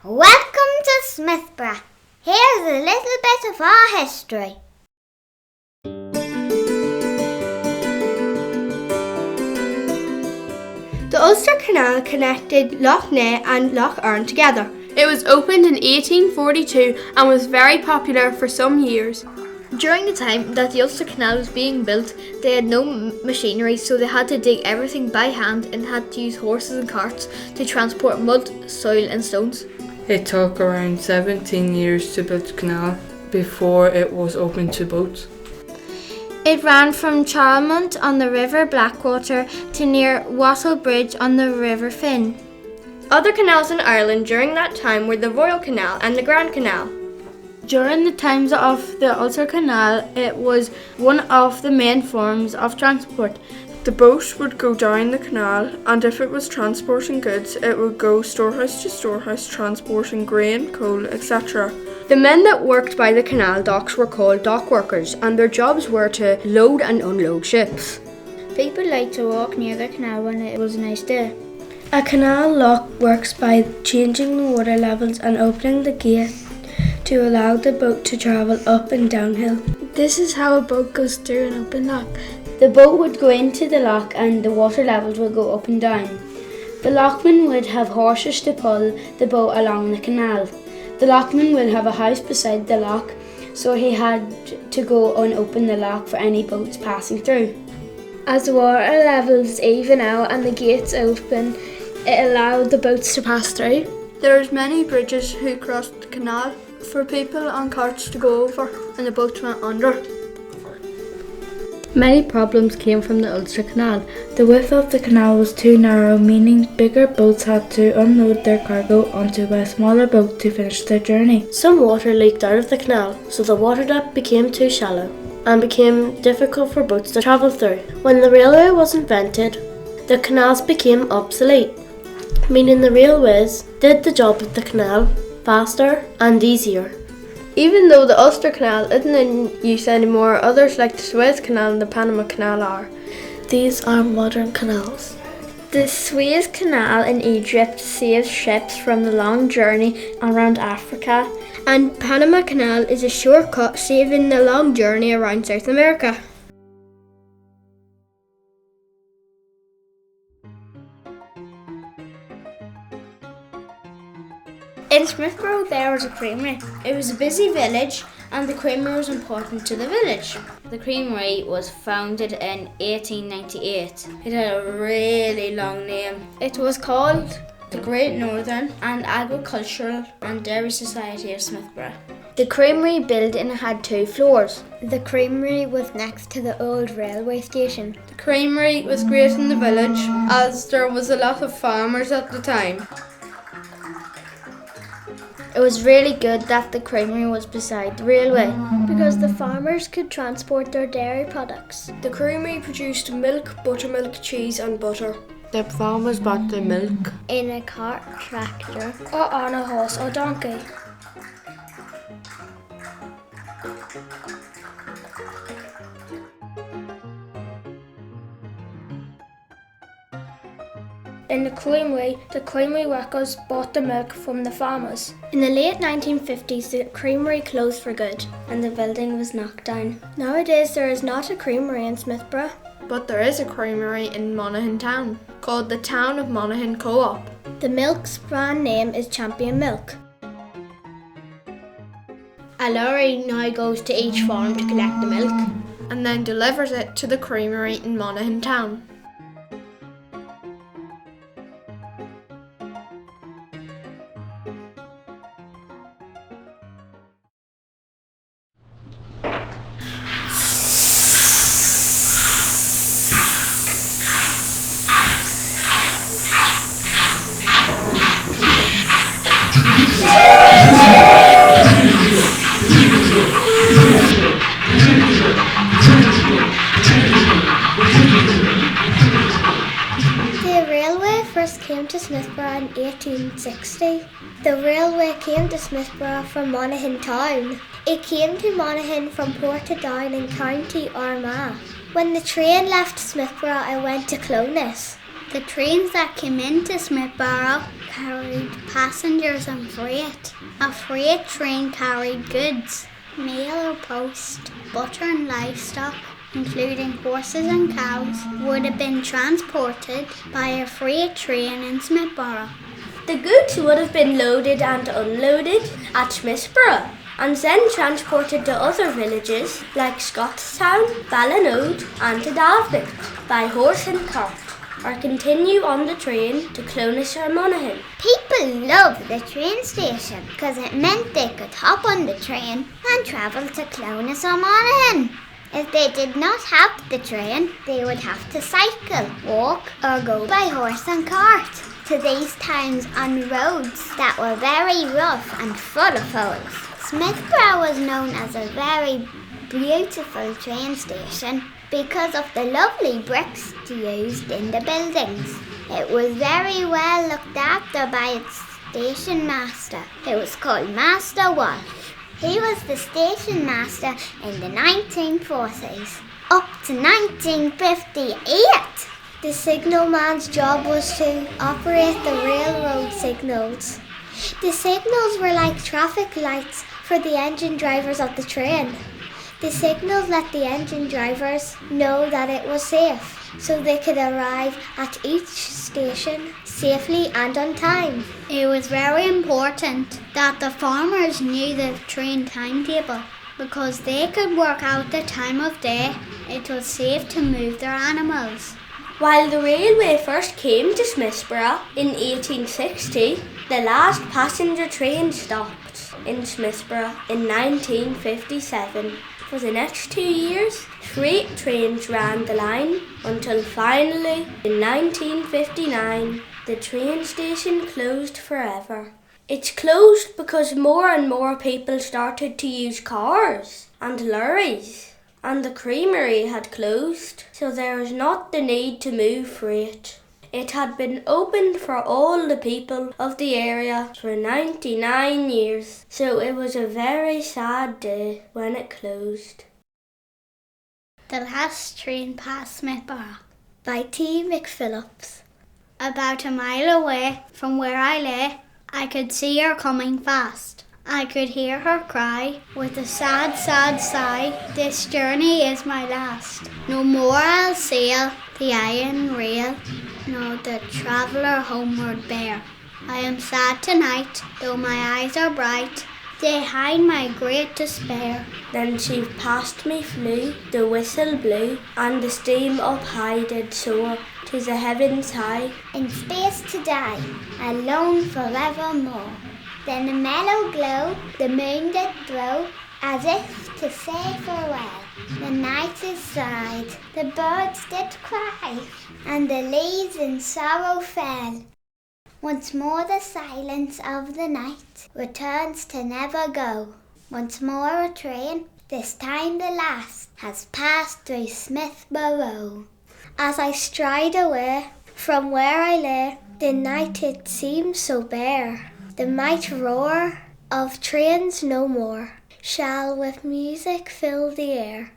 Welcome to Smithborough. Here's a little bit of our history. The Ulster Canal connected Lough Neagh and Lough Erne together. It was opened in 1842 and was very popular for some years. During the time that the Ulster Canal was being built, they had no machinery, so they had to dig everything by hand and had to use horses and carts to transport mud, soil and stones. It took around 17 years to build the canal before it was open to boats. It ran from Charlemont on the River Blackwater to near Wattle Bridge on the River Finn. Other canals in Ireland during that time were the Royal Canal and the Grand Canal. During the times of the Ulster Canal, it was one of the main forms of transport. The boat would go down the canal, and if it was transporting goods, it would go storehouse to storehouse, transporting grain, coal, etc. The men that worked by the canal docks were called dock workers, and their jobs were to load and unload ships. People liked to walk near the canal when it was a nice day. A canal lock works by changing the water levels and opening the gate to allow the boat to travel up and downhill. This is how a boat goes through an open lock. The boat would go into the lock and the water levels would go up and down. The lockman would have horses to pull the boat along the canal. The lockman would have a house beside the lock, so he had to go and open the lock for any boats passing through. As the water levels even out and the gates open, it allowed the boats to pass through. There was many bridges who crossed the canal for people on carts to go over, and the boats went under. Many problems came from the Ulster Canal. The width of the canal was too narrow, meaning bigger boats had to unload their cargo onto a smaller boat to finish their journey. Some water leaked out of the canal, so the water depth became too shallow and became difficult for boats to travel through. When the railway was invented, the canals became obsolete, meaning the railways did the job of the canal faster and easier. Even though the Ulster Canal isn't in use anymore, others like the Suez Canal and the Panama Canal are. These are modern canals. The Suez Canal in Egypt saves ships from the long journey around Africa, And Panama Canal is a shortcut saving the long journey around South America. In Smithborough there was a creamery. It was a busy village and the creamery was important to the village. The creamery was founded in 1898. It had a really long name. It was called the Great Northern and Agricultural and Dairy Society of Smithborough. The creamery building had 2 floors. The creamery was next to the old railway station. The creamery was great in the village as there was a lot of farmers at the time. It was really good that the creamery was beside the railway Because the farmers could transport their dairy products. The creamery produced milk, buttermilk, cheese and butter. The farmers bought the milk. In a cart, tractor. Or on a horse or donkey. In the creamery workers bought the milk from the farmers. In the late 1950s, the creamery closed for good and the building was knocked down. Nowadays, there is not a creamery in Smithborough. But there is a creamery in Monaghan town called the Town of Monaghan Co-op. The milk's brand name is Champion Milk. A lorry now goes to each farm to collect the milk. And then delivers it to the creamery in Monaghan town. The railway first came to Smithborough in 1860. The railway came to Smithborough from Monaghan town. It came to Monaghan from Portadown in County Armagh. When the train left Smithborough, it went to Clones. The trains that came into Smithborough carried passengers and freight. A freight train carried goods, mail or post, butter and livestock, including horses and cows, would have been transported by a freight train in Smithborough. The goods would have been loaded and unloaded at Smithborough and then transported to other villages like Scottstown, Ballinode and to Davnik by horse and cart, or continue on the train to Clones or Monaghan. People loved the train station because it meant they could hop on the train and travel to Clones or Monaghan. If they did not have the train, they would have to cycle, walk or go by horse and cart to these towns on roads that were very rough and full of holes. Smithborough was known as a very beautiful train station because of the lovely bricks used in the buildings. It was very well looked after by its station master, who was called Master Walsh. He was the station master in the 1940s up to 1958. The signalman's job was to operate the railroad signals. The signals were like traffic lights for the engine drivers of the train. The signals let the engine drivers know that it was safe, so they could arrive at each station safely and on time. It was very important that the farmers knew the train timetable because they could work out the time of day it was safe to move their animals. While the railway first came to Smithborough in 1860, the last passenger train stopped in Smithborough in 1957. For the next 2 years, freight trains ran the line until finally, in 1959, the train station closed forever. It's closed because more and more people started to use cars and lorries, and the creamery had closed, so there was not the need to move freight. It had been opened for all the people of the area for 99 years, so it was a very sad day when it closed. The last train passed Smithborough By T. McPhillips. about a mile away from where I lay. I could see her coming fast. I could hear her cry with a sad, sad sigh, "This journey is my last. No more I'll sail the iron rail, nor the traveller homeward bear. I am sad tonight, though my eyes are bright. They hide my great despair." Then she past me flew, the whistle blew, and the steam up high did soar to the heavens high. In space to die, alone forevermore. Then a mellow glow the moon did throw, as if to say farewell. The night is sighed, the birds did cry, and the leaves in sorrow fell. Once more the silence of the night returns to never go. Once more a train, this time the last, has passed through Smithborough. As I stride away from where I lay, the night it seems so bare. The might roar of trains no more shall with music fill the air.